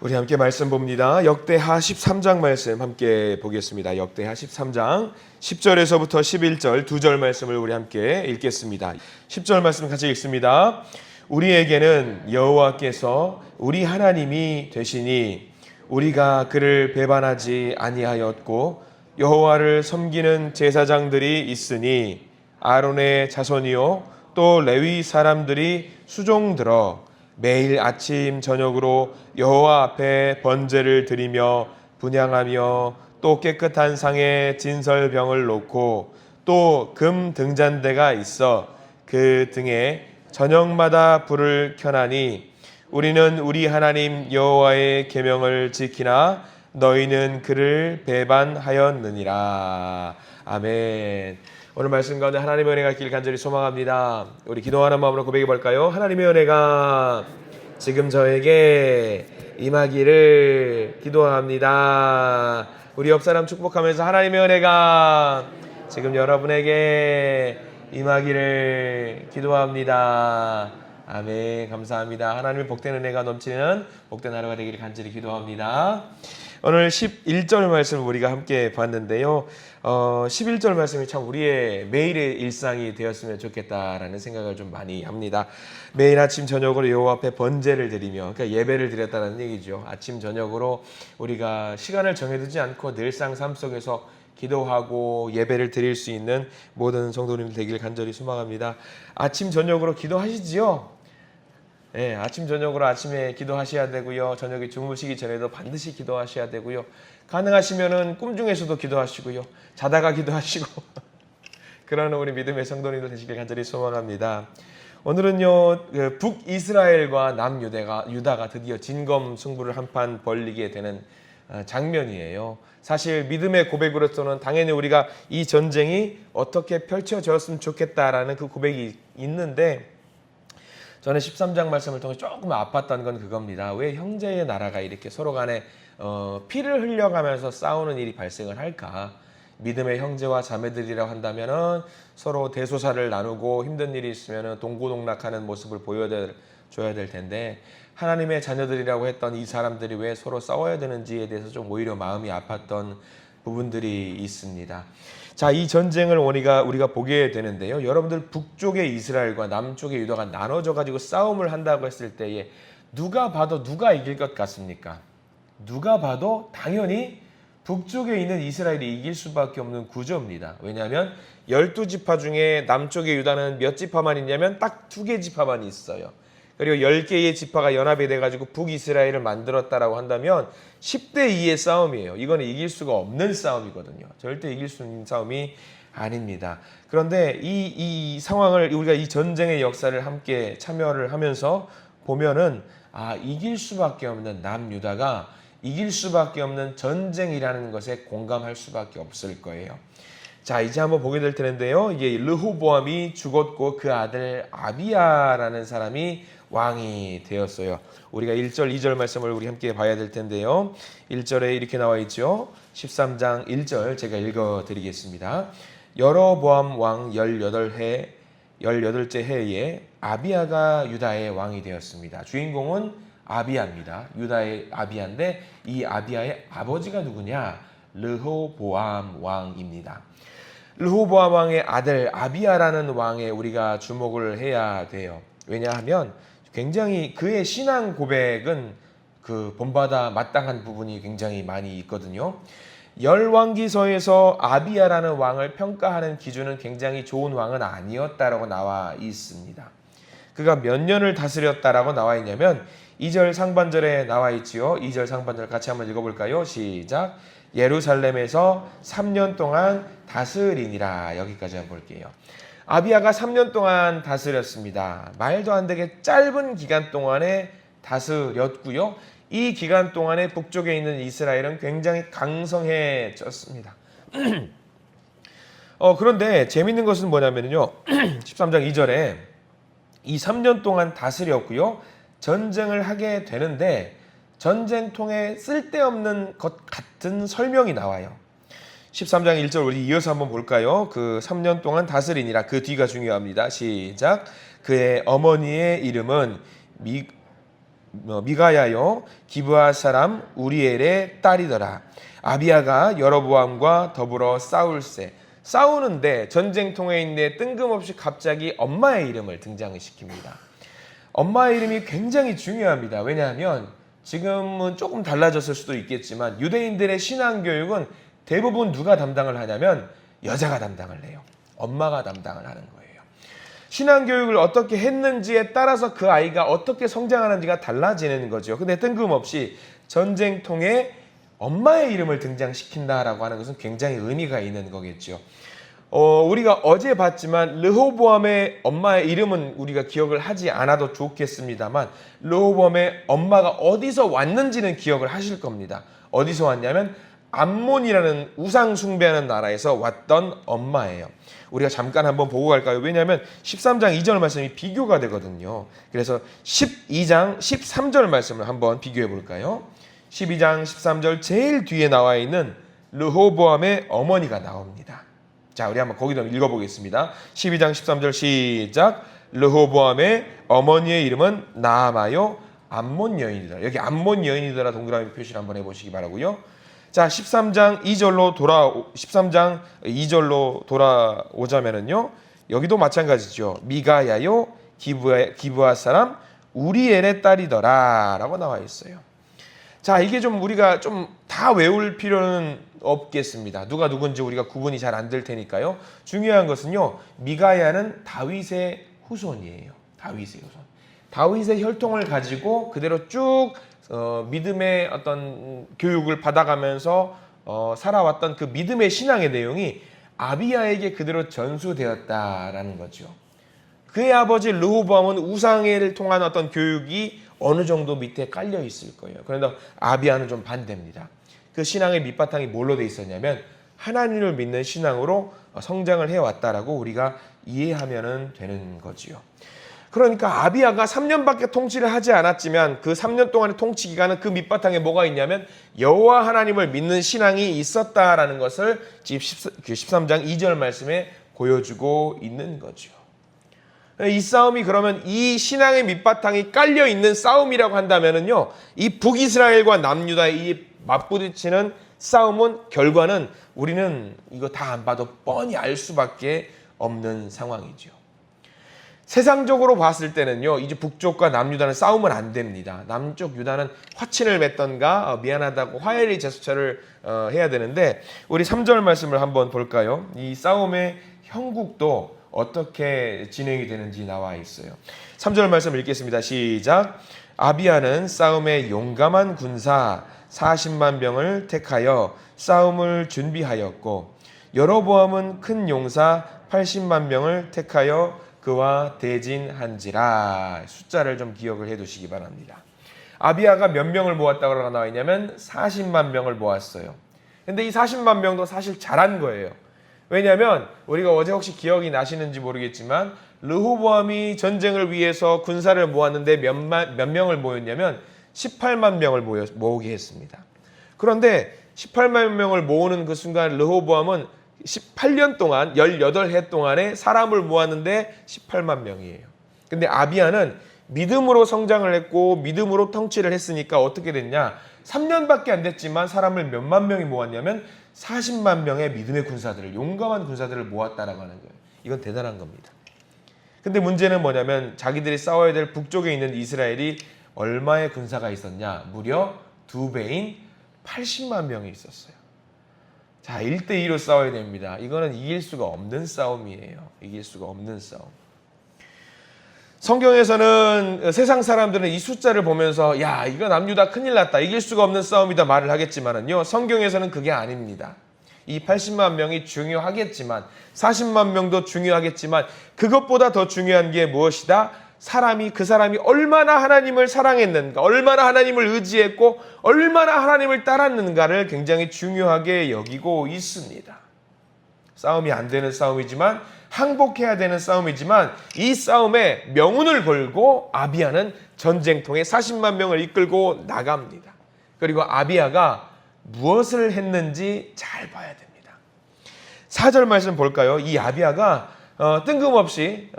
우리 함께 말씀 봅니다. 역대하 13장 말씀 함께 보겠습니다. 역대하 13장 10절에서부터 11절 두 절 말씀을 우리 함께 읽겠습니다. 10절 말씀 같이 읽습니다. 우리에게는 여호와께서 우리 하나님이 되시니 우리가 그를 배반하지 아니하였고 여호와를 섬기는 제사장들이 있으니 아론의 자손이요 또 레위 사람들이 수종들어 매일 아침 저녁으로 여호와 앞에 번제를 드리며 분향하며 또 깨끗한 상에 진설병을 놓고 또 금 등잔대가 있어 그 등에 저녁마다 불을 켜나니 우리는 우리 하나님 여호와의 계명을 지키나 너희는 그를 배반하였느니라. 아멘. 오늘 말씀 가운데 하나님의 은혜가 있길 간절히 소망합니다. 우리 기도하는 마음으로 고백해 볼까요? 하나님의 은혜가 지금 저에게 임하기를 기도합니다. 우리 옆 사람 축복하면서 하나님의 은혜가 지금 여러분에게 임하기를 기도합니다. 아멘. 감사합니다. 하나님의 복된 은혜가 넘치는 복된 하루가 되기를 간절히 기도합니다. 오늘 11절 말씀을 우리가 함께 봤는데요. 11절 말씀이 참 우리의 매일의 일상이 되었으면 좋겠다라는 생각을 좀 많이 합니다. 매일 아침 저녁으로 여호와 앞에 번제를 드리며, 그러니까 예배를 드렸다는 얘기죠. 아침 저녁으로 우리가 시간을 정해두지 않고 늘상 삶 속에서 기도하고 예배를 드릴 수 있는 모든 성도님들 되길 간절히 소망합니다. 아침 저녁으로 기도하시지요? 네, 아침 저녁으로 아침에 기도하셔야 되고요. 저녁에 주무시기 전에도 반드시 기도하셔야 되고요. 가능하시면은 꿈 중에서도 기도하시고요. 자다가 기도하시고 그러는 우리 믿음의 성도님들 되시길 간절히 소망합니다. 오늘은요, 북이스라엘과 남유다가 드디어 진검 승부를 한판 벌리게 되는 장면이에요. 사실 믿음의 고백으로서는 당연히 우리가 이 전쟁이 어떻게 펼쳐졌으면 좋겠다라는 그 고백이 있는데, 저는 13장 말씀을 통해 조금 아팠던 건 그겁니다. 왜 형제의 나라가 이렇게 서로 간에 피를 흘려가면서 싸우는 일이 발생을 할까? 믿음의 형제와 자매들이라고 한다면은 서로 대소사를 나누고 힘든 일이 있으면은 동고동락하는 모습을 보여줘야 될 텐데, 하나님의 자녀들이라고 했던 이 사람들이 왜 서로 싸워야 되는지에 대해서 좀 오히려 마음이 아팠던 부분들이 있습니다. 자, 이 전쟁을 우리가 보게 되는데요. 여러분들 북쪽의 이스라엘과 남쪽의 유다가 나눠져 가지고 싸움을 한다고 했을 때에 누가 봐도 누가 이길 것 같습니까? 누가 봐도 당연히 북쪽에 있는 이스라엘이 이길 수밖에 없는 구조입니다. 왜냐하면 12지파 중에 남쪽의 유다는 몇 지파만 있냐면 딱 2개 지파만 있어요. 그리고 10개의 지파가 연합이 돼가지고 북이스라엘을 만들었다라고 한다면 10대 2의 싸움이에요. 이거는 이길 수가 없는 싸움이거든요. 절대 이길 수 있는 싸움이 아닙니다. 그런데 이 상황을 우리가 이 전쟁의 역사를 함께 참여를 하면서 보면은 이길 수밖에 없는 남유다가 이길 수밖에 없는 전쟁이라는 것에 공감할 수밖에 없을 거예요. 자, 이제 한번 보게 될 텐데요. 이게 르호보암이 죽었고 그 아들 아비야라는 사람이 왕이 되었어요. 우리가 1절, 2절 말씀을 우리 함께 봐야 될 텐데요. 1절에 이렇게 나와 있죠. 13장 1절 제가 읽어드리겠습니다. 여로보암 왕 18째 해에 아비야가 유다의 왕이 되었습니다. 주인공은 아비야입니다. 유다의 아비야인데 이 아비야의 아버지가 누구냐? 르호보암 왕입니다. 르호보암 왕의 아들 아비야라는 왕에 우리가 주목을 해야 돼요. 왜냐하면 굉장히 그의 신앙 고백은 그 본받아 마땅한 부분이 굉장히 많이 있거든요. 열왕기서에서 아비야라는 왕을 평가하는 기준은 굉장히 좋은 왕은 아니었다라고 나와 있습니다. 그가 몇 년을 다스렸다라고 나와 있냐면 2절 상반절에 나와 있지요. 2절 상반절 같이 한번 읽어볼까요? 시작. 예루살렘에서 3년 동안 다스리니라. 여기까지 한번 볼게요. 아비야가 3년 동안 다스렸습니다. 말도 안 되게 짧은 기간 동안에 다스렸고요. 이 기간 동안에 북쪽에 있는 이스라엘은 굉장히 강성해졌습니다. 그런데 재밌는 것은 뭐냐면요. 13장 2절에 이 3년 동안 다스렸고요. 전쟁을 하게 되는데 전쟁통에 쓸데없는 것 같은 설명이 나와요. 13장 1절 우리 이어서 한번 볼까요? 그 3년 동안 다스리니라. 그 뒤가 중요합니다. 시작. 그의 어머니의 이름은 미가야요 기브아 사람 우리엘의 딸이더라. 아비야가 여로보암과 더불어 싸울세. 싸우는데 전쟁통에 있는데 뜬금없이 갑자기 엄마의 이름을 등장을 시킵니다. 엄마의 이름이 굉장히 중요합니다. 왜냐하면 지금은 조금 달라졌을 수도 있겠지만 유대인들의 신앙교육은 대부분 누가 담당을 하냐면 여자가 담당을 해요. 엄마가 담당을 하는 거예요. 신앙교육을 어떻게 했는지에 따라서 그 아이가 어떻게 성장하는지가 달라지는 거죠. 근데 뜬금없이 전쟁통에 엄마의 이름을 등장시킨다라고 하는 것은 굉장히 의미가 있는 거겠죠. 우리가 어제 봤지만 르호보암의 엄마의 이름은 우리가 기억을 하지 않아도 좋겠습니다만 르호보암의 엄마가 어디서 왔는지는 기억을 하실 겁니다. 어디서 왔냐면 암몬이라는 우상 숭배하는 나라에서 왔던 엄마예요. 우리가 잠깐 한번 보고 갈까요? 왜냐하면 13장 2절 말씀이 비교가 되거든요. 그래서 12장 13절 말씀을 한번 비교해 볼까요? 12장 13절 제일 뒤에 나와 있는 르호보암의 어머니가 나옵니다. 자, 우리 한번 거기도 읽어보겠습니다. 12장 13절 시작. 르호보암의 어머니의 이름은 나아마요 암몬 여인이더라. 여기 암몬 여인이더라 동그라미 표시를 한번 해보시기 바라고요. 자, 13장 2절로 돌아오자면은요. 여기도 마찬가지죠. 미가야요 기브아 사람 우리엘의 딸이더라 라고 나와 있어요. 자, 이게 좀 우리가 좀 다 외울 필요는 없겠습니다. 누가 누군지 우리가 구분이 잘 안 될 테니까요. 중요한 것은요. 미가야는 다윗의 후손이에요. 다윗의 후손. 다윗의 혈통을 가지고 그대로 쭉 믿음의 어떤 교육을 받아가면서 살아왔던 그 믿음의 신앙의 내용이 아비야에게 그대로 전수되었다라는 거죠. 그의 아버지 르호보암은 우상을 통한 어떤 교육이 어느 정도 밑에 깔려 있을 거예요. 그런데 아비야는 좀 반대입니다. 그 신앙의 밑바탕이 뭘로 돼 있었냐면 하나님을 믿는 신앙으로 성장을 해왔다라고 우리가 이해하면 되는 거지요. 그러니까 아비야가 3년밖에 통치를 하지 않았지만 그 3년 동안의 통치 기간은 그 밑바탕에 뭐가 있냐면 여호와 하나님을 믿는 신앙이 있었다라는 것을 지금 13장 2절 말씀에 보여주고 있는 거죠. 이 싸움이 그러면 이 신앙의 밑바탕이 깔려 있는 싸움이라고 한다면은요, 이 북이스라엘과 남유다의 이 맞부딪히는 싸움은 결과는 우리는 이거 다 안 봐도 뻔히 알 수밖에 없는 상황이죠. 세상적으로 봤을 때는요, 이제 북쪽과 남유다는 싸우면 안 됩니다. 남쪽 유다는 화친을 맺던가 미안하다고 화해의 제스처를 해야 되는데 우리 3절 말씀을 한번 볼까요? 이 싸움의 형국도 어떻게 진행이 되는지 나와 있어요. 3절 말씀 읽겠습니다. 시작. 아비야는 싸움에 용감한 군사 40만 명을 택하여 싸움을 준비하였고 여로보암은 큰 용사 80만 명을 택하여 그와 대진한지라. 숫자를 좀 기억을 해 두시기 바랍니다. 아비야가 몇 명을 모았다고 나와 있냐면 40만 명을 모았어요. 근데 이 40만 명도 사실 잘한 거예요. 왜냐하면 우리가 어제 혹시 기억이 나시는지 모르겠지만 르호보암이 전쟁을 위해서 군사를 모았는데 몇 명을 모였냐면 18만 명을 모으게 했습니다. 그런데 18만 명을 모으는 그 순간 르호보암은 18년 동안 18해 동안에 사람을 모았는데 18만 명이에요. 근데 아비야는 믿음으로 성장을 했고 믿음으로 통치를 했으니까 어떻게 됐냐? 3년밖에 안 됐지만 사람을 몇만 명이 모았냐면 40만 명의 믿음의 군사들을, 용감한 군사들을 모았다라고 하는 거예요. 이건 대단한 겁니다. 근데 문제는 뭐냐면 자기들이 싸워야 될 북쪽에 있는 이스라엘이 얼마의 군사가 있었냐? 무려 2배인 80만 명이 있었어요. 자, 1대2로 싸워야 됩니다. 이거는 이길 수가 없는 싸움이에요. 이길 수가 없는 싸움. 성경에서는 세상 사람들은 이 숫자를 보면서 야, 이거 남유다 큰일 났다. 이길 수가 없는 싸움이다 말을 하겠지만은요. 성경에서는 그게 아닙니다. 이 80만 명이 중요하겠지만 40만 명도 중요하겠지만 그것보다 더 중요한 게 무엇이다? 그 사람이 얼마나 하나님을 사랑했는가, 얼마나 하나님을 의지했고 얼마나 하나님을 따랐는가를 굉장히 중요하게 여기고 있습니다. 싸움이 안 되는 싸움이지만 항복해야 되는 싸움이지만 이 싸움에 명운을 걸고 아비야는 전쟁통에 40만 명을 이끌고 나갑니다. 그리고 아비야가 무엇을 했는지 잘 봐야 됩니다. 4절 말씀 볼까요? 이 아비야가 뜬금없이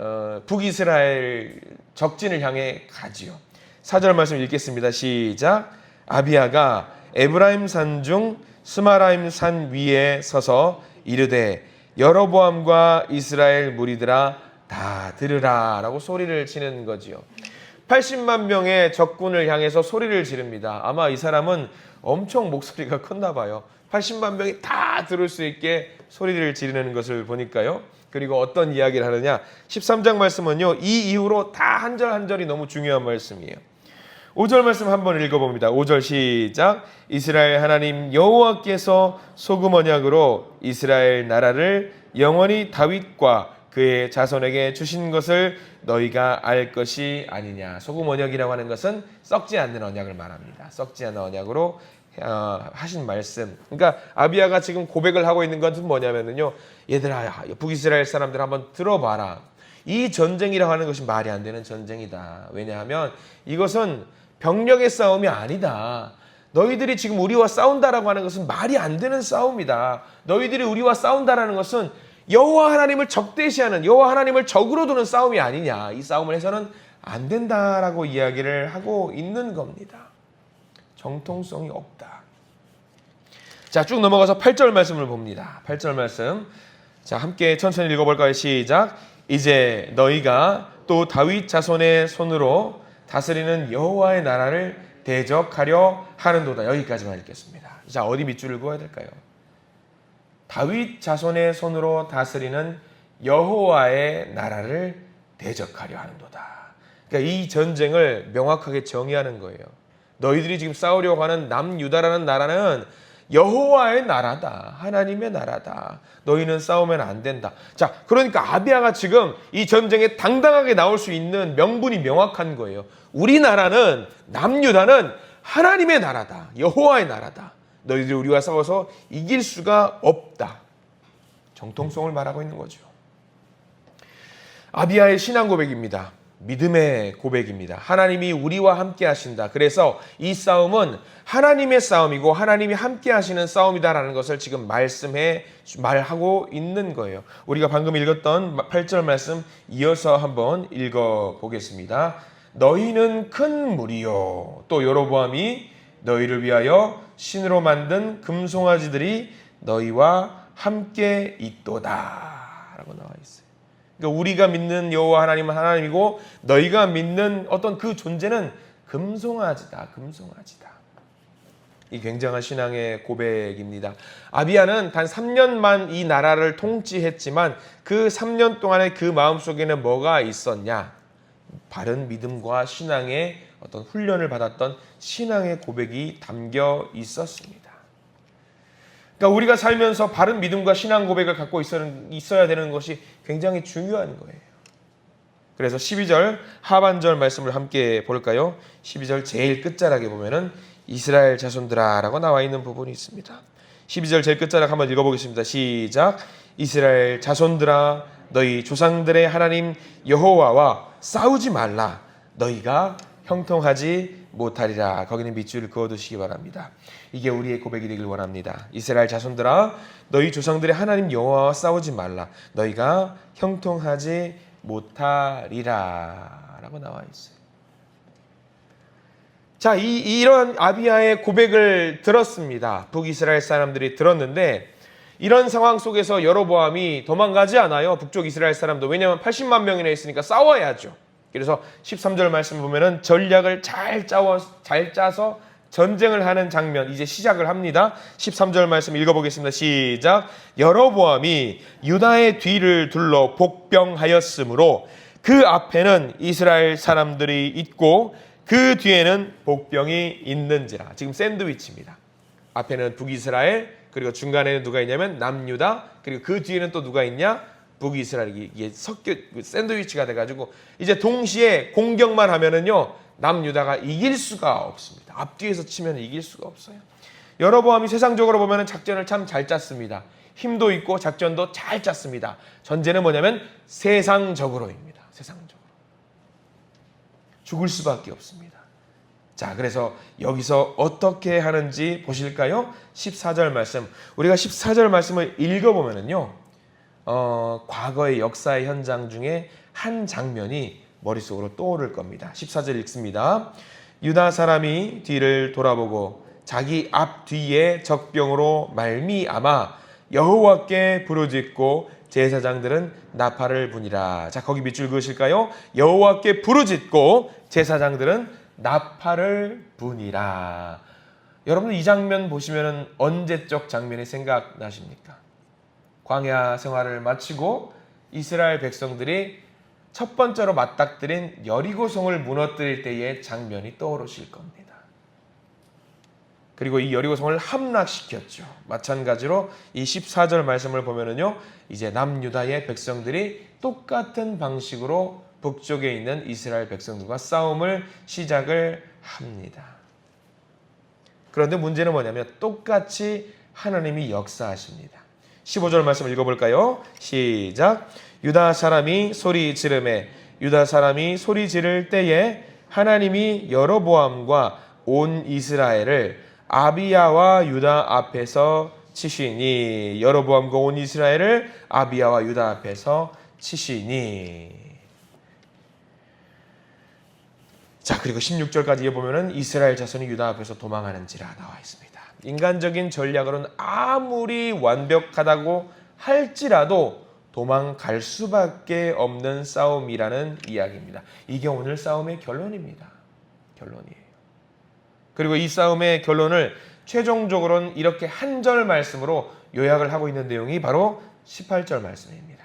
북이스라엘 적진을 향해 가지요. 4절 말씀 읽겠습니다. 시작. 아비야가 에브라임 산 중 스마라임 산 위에 서서 이르되 여로보암과 이스라엘 무리들아 다 들으라 라고 소리를 치는 거지요. 80만 명의 적군을 향해서 소리를 지릅니다. 아마 이 사람은 엄청 목소리가 컸나 봐요. 80만 명이 다 들을 수 있게 소리를 지르는 것을 보니까요. 그리고 어떤 이야기를 하느냐, 13장 말씀은요, 이 이후로 다 한 절 한 절이 너무 중요한 말씀이에요. 5절 말씀 한번 읽어봅니다. 5절 시작. 이스라엘 하나님 여호와께서 소금 언약으로 이스라엘 나라를 영원히 다윗과 그의 자손에게 주신 것을 너희가 알 것이 아니냐. 소금 언약이라고 하는 것은 썩지 않는 언약을 말합니다. 썩지 않는 언약으로 하신 말씀. 그러니까 아비야가 지금 고백을 하고 있는 것은 뭐냐면요, 얘들아, 북이스라엘 사람들 한번 들어봐라. 이 전쟁이라고 하는 것이 말이 안 되는 전쟁이다. 왜냐하면 이것은 병력의 싸움이 아니다. 너희들이 지금 우리와 싸운다라고 하는 것은 말이 안 되는 싸움이다. 너희들이 우리와 싸운다라는 것은 여호와 하나님을 적대시하는, 여호와 하나님을 적으로 두는 싸움이 아니냐. 이 싸움을 해서는 안 된다라고 이야기를 하고 있는 겁니다. 정통성이 없다. 자, 쭉 넘어가서 8절 말씀을 봅니다. 8절 말씀. 자, 함께 천천히 읽어볼까요? 시작. 이제 너희가 또 다윗 자손의 손으로 다스리는 여호와의 나라를 대적하려 하는도다. 여기까지만 읽겠습니다. 자, 어디 밑줄을 그어야 될까요? 다윗 자손의 손으로 다스리는 여호와의 나라를 대적하려 하는도다. 그러니까 이 전쟁을 명확하게 정의하는 거예요. 너희들이 지금 싸우려고 하는 남유다라는 나라는 여호와의 나라다. 하나님의 나라다. 너희는 싸우면 안 된다. 자, 그러니까 아비야가 지금 이 전쟁에 당당하게 나올 수 있는 명분이 명확한 거예요. 우리나라는, 남유다는 하나님의 나라다. 여호와의 나라다. 너희들이 우리와 싸워서 이길 수가 없다. 정통성을 말하고 있는 거죠. 아비야의 신앙 고백입니다. 믿음의 고백입니다. 하나님이 우리와 함께 하신다. 그래서 이 싸움은 하나님의 싸움이고 하나님이 함께 하시는 싸움이다라는 것을 지금 말하고 있는 거예요. 우리가 방금 읽었던 8절 말씀 이어서 한번 읽어보겠습니다. 너희는 큰 무리요. 또 여로보암이 너희를 위하여 신으로 만든 금송아지들이 너희와 함께 있도다 라고 나와 있어요. 그러니까 우리가 믿는 여호와 하나님은 하나님이고 너희가 믿는 어떤 그 존재는 금송아지다. 금송아지다. 이 굉장한 신앙의 고백입니다. 아비야는 단 3년만 이 나라를 통치했지만 그 3년 동안의 그 마음속에는 뭐가 있었냐? 바른 믿음과 신앙의 어떤 훈련을 받았던 신앙의 고백이 담겨 있었습니다. 그러니까 우리가 살면서 바른 믿음과 신앙 고백을 갖고 있어야 되는 것이 굉장히 중요한 거예요. 그래서 12절 하반절 말씀을 함께 볼까요? 12절 제일 끝자락에 보면은 이스라엘 자손들아 라고 나와 있는 부분이 있습니다. 12절 제일 끝자락 한번 읽어보겠습니다. 시작. 이스라엘 자손들아 너희 조상들의 하나님 여호와와 싸우지 말라. 너희가 형통하지 못하리라. 거기는 밑줄을 그어두시기 바랍니다. 이게 우리의 고백이 되길 원합니다. 이스라엘 자손들아 너희 조상들의 하나님 여호와와 싸우지 말라. 너희가 형통하지 못하리라 라고 나와 있어요. 자, 이런 아비야의 고백을 들었습니다. 북이스라엘 사람들이 들었는데 이런 상황 속에서 여로보암이 도망가지 않아요. 북쪽 이스라엘 사람도. 왜냐하면 80만 명이나 있으니까 싸워야죠. 그래서 13절 말씀 보면은 전략을 잘 짜서 전쟁을 하는 장면 이제 시작을 합니다. 13절 말씀 읽어보겠습니다. 시작. 여로보암이 유다의 뒤를 둘러 복병하였으므로 그 앞에는 이스라엘 사람들이 있고 그 뒤에는 복병이 있는지라. 지금 샌드위치입니다. 앞에는 북이스라엘, 그리고 중간에는 누가 있냐면 남유다, 그리고 그 뒤에는 또 누가 있냐? 북이스라엘이 이게 섞여 샌드위치가 돼가지고 이제 동시에 공격만 하면은요 남유다가 이길 수가 없습니다. 앞뒤에서 치면 이길 수가 없어요. 여로보암이 세상적으로 보면은 작전을 참 잘 짰습니다. 힘도 있고 작전도 잘 짰습니다. 전제는 뭐냐면 세상적으로입니다. 세상적으로 죽을 수밖에 없습니다. 자, 그래서 여기서 어떻게 하는지 보실까요? 14절 말씀. 우리가 14절 말씀을 읽어보면은요, 과거의 역사의 현장 중에 한 장면이 머릿속으로 떠오를 겁니다. 14절 읽습니다. 유다 사람이 뒤를 돌아보고 자기 앞뒤에 적병으로 말미암아 여호와께 부르짖고 제사장들은 나팔을 부니라. 자, 거기 밑줄 그으실까요? 여호와께 부르짖고 제사장들은 나팔을 부니라. 여러분들 이 장면 보시면 언제적 장면이 생각나십니까? 광야 생활을 마치고 이스라엘 백성들이 첫 번째로 맞닥뜨린 여리고성을 무너뜨릴 때의 장면이 떠오르실 겁니다. 그리고 이 여리고성을 함락시켰죠. 마찬가지로 이 14절 말씀을 보면은요, 이제 남유다의 백성들이 똑같은 방식으로 북쪽에 있는 이스라엘 백성들과 싸움을 시작을 합니다. 그런데 문제는 뭐냐면 똑같이 하나님이 역사하십니다. 15절 말씀 읽어볼까요? 시작. 유다 사람이 소리 지르매 유다 사람이 소리 지를 때에 하나님이 여로보암과 온 이스라엘을 아비야와 유다 앞에서 치시니. 여로보암과 온 이스라엘을 아비야와 유다 앞에서 치시니. 자, 그리고 16절까지 보면은 이스라엘 자손이 유다 앞에서 도망하는지라 나와 있습니다. 인간적인 전략으로는 아무리 완벽하다고 할지라도 도망갈 수밖에 없는 싸움이라는 이야기입니다. 이게 오늘 싸움의 결론입니다. 결론이에요. 그리고 이 싸움의 결론을 최종적으로는 이렇게 한 절 말씀으로 요약을 하고 있는 내용이 바로 18절 말씀입니다.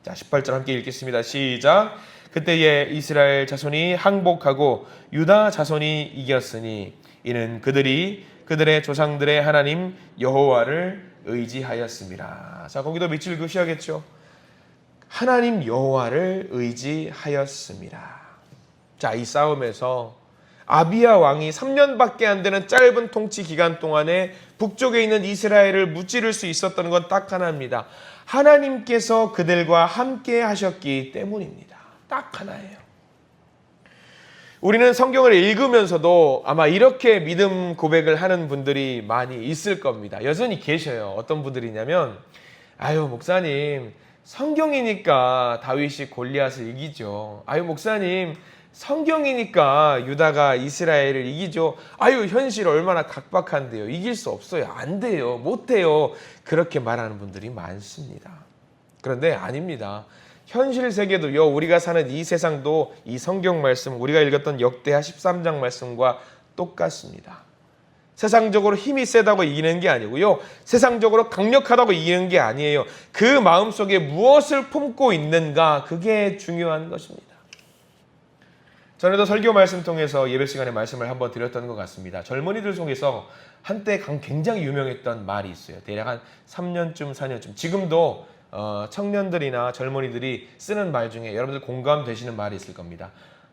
자, 18절 함께 읽겠습니다. 시작. 그때에 이스라엘 자손이 항복하고 유다 자손이 이겼으니 이는 그들이 그들의 조상들의 하나님 여호와를 의지하였습니다. 자, 거기도 밑줄 그으셔야겠죠. 하나님 여호와를 의지하였습니다. 자, 이 싸움에서 아비야 왕이 3년밖에 안 되는 짧은 통치 기간 동안에 북쪽에 있는 이스라엘을 무찌를 수 있었던 건 딱 하나입니다. 하나님께서 그들과 함께 하셨기 때문입니다. 딱 하나예요. 우리는 성경을 읽으면서도 아마 이렇게 믿음 고백을 하는 분들이 많이 있을 겁니다. 여전히 계셔요. 어떤 분들이냐면, 아유 목사님, 성경이니까 다윗이 골리앗을 이기죠. 아유 목사님, 성경이니까 유다가 이스라엘을 이기죠. 아유 현실 얼마나 각박한데요. 이길 수 없어요. 안 돼요. 못해요. 그렇게 말하는 분들이 많습니다. 그런데 아닙니다. 현실 세계도요, 우리가 사는 이 세상도 이 성경 말씀, 우리가 읽었던 역대하 13장 말씀과 똑같습니다. 세상적으로 힘이 세다고 이기는 게 아니고요, 세상적으로 강력하다고 이기는 게 아니에요. 그 마음속에 무엇을 품고 있는가, 그게 중요한 것입니다. 전에도 설교 말씀 통해서 예배 시간에 말씀을 한번 드렸던 것 같습니다. 젊은이들 속에서 한때 굉장히 유명했던 말이 있어요. 대략 한 3년쯤 4년쯤 지금도 청년들이나 젊은이들이 쓰는 말 중에 여러분들 공감되시는 말이 있을 겁니다.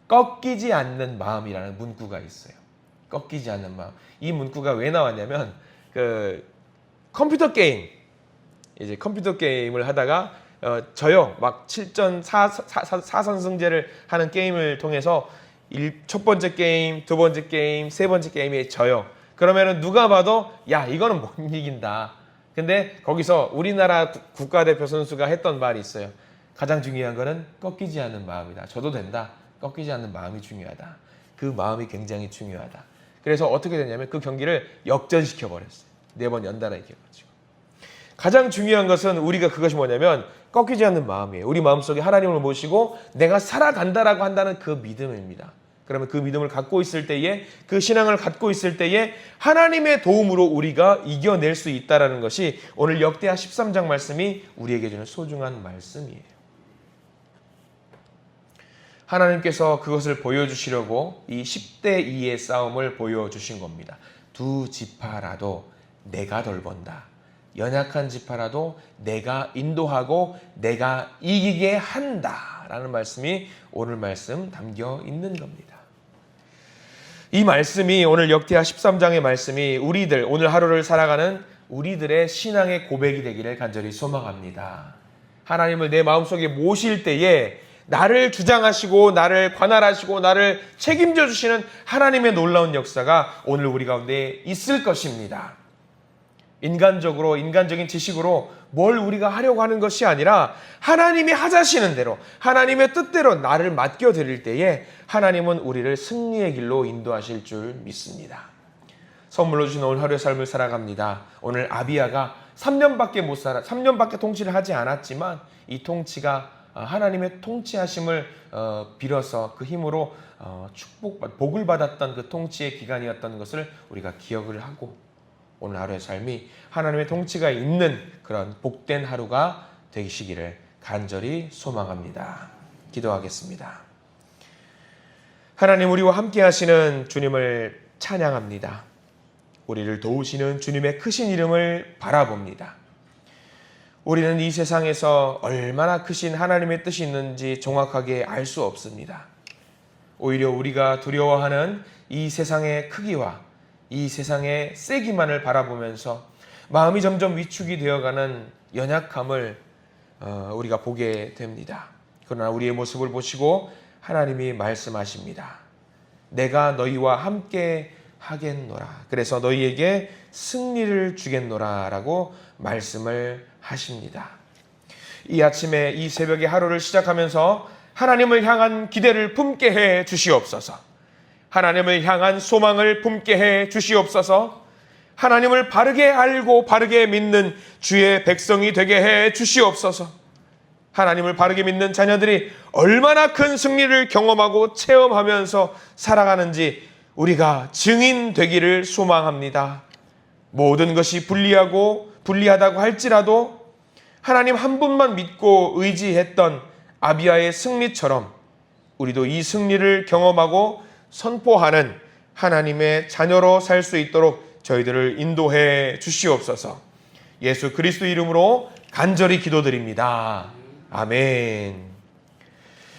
꺾이지 않는 마음이라는 문구가 있어요. 꺾이지 않는 마음. 이 문구가 왜 나왔냐면 컴퓨터 게임, 이제 컴퓨터 게임을 하다가 저요 막 7전 4선승제를 하는 게임을 통해서 첫 번째 게임, 두 번째 게임, 세 번째 게임에 져요. 그러면은 누가 봐도 야 이거는 못 이긴다. 근데 거기서 우리나라 국가대표 선수가 했던 말이 있어요. 가장 중요한 거는 꺾이지 않는 마음이다. 져도 된다. 꺾이지 않는 마음이 중요하다. 그 마음이 굉장히 중요하다. 그래서 어떻게 됐냐면 그 경기를 역전시켜 버렸어요. 4번 연달아 이겨가지고. 가장 중요한 것은 우리가 그것이 뭐냐면 꺾이지 않는 마음이에요. 우리 마음속에 하나님을 모시고 내가 살아간다라고 한다는 그 믿음입니다. 그러면 그 믿음을 갖고 있을 때에, 그 신앙을 갖고 있을 때에 하나님의 도움으로 우리가 이겨낼 수 있다는 것이 오늘 역대하 13장 말씀이 우리에게 주는 소중한 말씀이에요. 하나님께서 그것을 보여주시려고 이 10대 2의 싸움을 보여주신 겁니다. 두 지파라도 내가 돌본다. 연약한 지파라도 내가 인도하고 내가 이기게 한다라는 말씀이 오늘 말씀 담겨 있는 겁니다. 이 말씀이 오늘 역대하 13장의 말씀이 우리들 오늘 하루를 살아가는 우리들의 신앙의 고백이 되기를 간절히 소망합니다. 하나님을 내 마음속에 모실 때에 나를 주장하시고 나를 관할하시고 나를 책임져 주시는 하나님의 놀라운 역사가 오늘 우리 가운데 있을 것입니다. 인간적으로, 인간적인 지식으로 뭘 우리가 하려고 하는 것이 아니라 하나님이 하자시는 대로, 하나님의 뜻대로 나를 맡겨드릴 때에 하나님은 우리를 승리의 길로 인도하실 줄 믿습니다. 선물로 주신 오늘 하루의 삶을 살아갑니다. 오늘 아비야가 3년밖에 통치를 하지 않았지만 이 통치가 하나님의 통치하심을 빌어서 그 힘으로 복을 받았던 그 통치의 기간이었던 것을 우리가 기억을 하고 오늘 하루의 삶이 하나님의 통치가 있는 그런 복된 하루가 되시기를 간절히 소망합니다. 기도하겠습니다. 하나님, 우리와 함께 하시는 주님을 찬양합니다. 우리를 도우시는 주님의 크신 이름을 바라봅니다. 우리는 이 세상에서 얼마나 크신 하나님의 뜻이 있는지 정확하게 알 수 없습니다. 오히려 우리가 두려워하는 이 세상의 크기와 이 세상의 세기만을 바라보면서 마음이 점점 위축이 되어가는 연약함을 우리가 보게 됩니다. 그러나 우리의 모습을 보시고 하나님이 말씀하십니다. 내가 너희와 함께 하겠노라. 그래서 너희에게 승리를 주겠노라 라고 말씀을 하십니다. 이 아침에 이 새벽에 하루를 시작하면서 하나님을 향한 기대를 품게 해 주시옵소서. 하나님을 향한 소망을 품게 해 주시옵소서. 하나님을 바르게 알고 바르게 믿는 주의 백성이 되게 해 주시옵소서. 하나님을 바르게 믿는 자녀들이 얼마나 큰 승리를 경험하고 체험하면서 살아가는지 우리가 증인 되기를 소망합니다. 모든 것이 불리하다고 할지라도 하나님 한 분만 믿고 의지했던 아비야의 승리처럼 우리도 이 승리를 경험하고 선포하는 하나님의 자녀로 살 수 있도록 저희들을 인도해 주시옵소서. 예수 그리스도 이름으로 간절히 기도드립니다. 아멘.